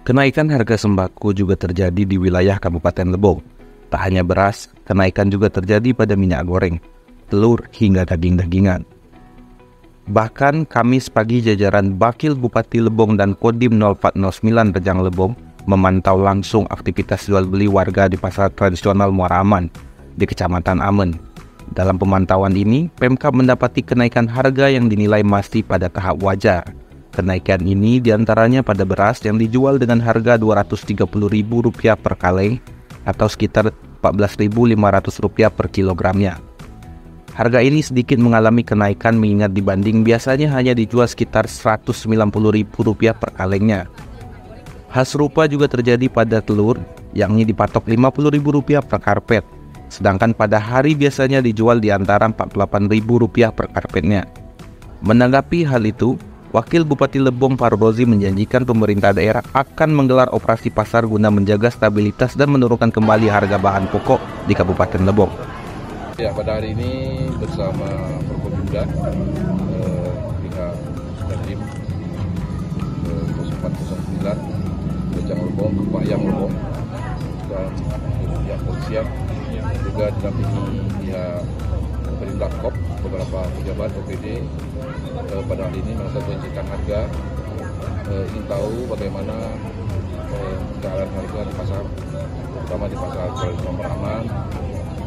Kenaikan harga sembako juga terjadi di wilayah Kabupaten Lebong. Tak hanya beras, kenaikan juga terjadi pada minyak goreng, telur, hingga daging-dagingan. Bahkan Kamis pagi jajaran Bakil Bupati Lebong dan Kodim 0409 Rejang Lebong memantau langsung aktivitas jual beli warga di pasar tradisional Muara Aman di Kecamatan Amen. Dalam pemantauan ini, Pemkab mendapati kenaikan harga yang dinilai masih pada tahap wajar. Kenaikan ini diantaranya pada beras yang dijual dengan harga Rp230.000 per kaleng atau sekitar Rp14.500 per kilogramnya. Harga ini sedikit mengalami kenaikan mengingat dibanding biasanya hanya dijual sekitar Rp190.000 per kalengnya. Hal serupa juga terjadi pada telur, yakni dipatok Rp50.000 per karpet, sedangkan pada hari biasanya dijual di antara Rp48.000 per karpetnya. Menanggapi hal itu, Wakil Bupati Lebong Farrozi menjanjikan pemerintah daerah akan menggelar operasi pasar guna menjaga stabilitas dan menurunkan kembali harga bahan pokok di Kabupaten Lebong. Ya, pada hari ini bersama Forkopimda, pihak Dandim 0409 Rejang Lebong, Kepayang Lebong, dan pihak polisian juga didampingi pihak Perindak KOP, beberapa pejabat OPD pada hari ini melakukan pengecekan harga, ingin tahu bagaimana keadaan harga di pasar, terutama di pasar tradisional Muara Aman,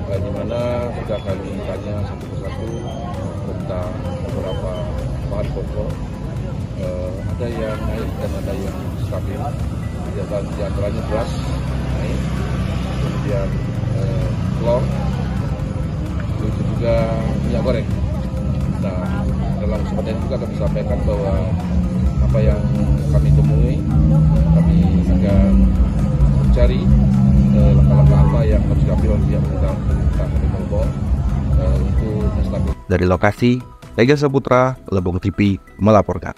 di mana kita akan tanya satu persatu tentang beberapa bahan pokok, ada yang naik dan ada yang stabil, di antaranya beras naik, kemudian telur, itu juga minyak goreng. Nah, dalam kesempatan juga kami sampaikan bahwa apa yang kami temui, kami akan mencari langkah-langkah apa yang harus diambil oleh pihak pemerintah Lebong untuk menstabilkan. Dari lokasi, Ega Saputra, Lebong TV melaporkan.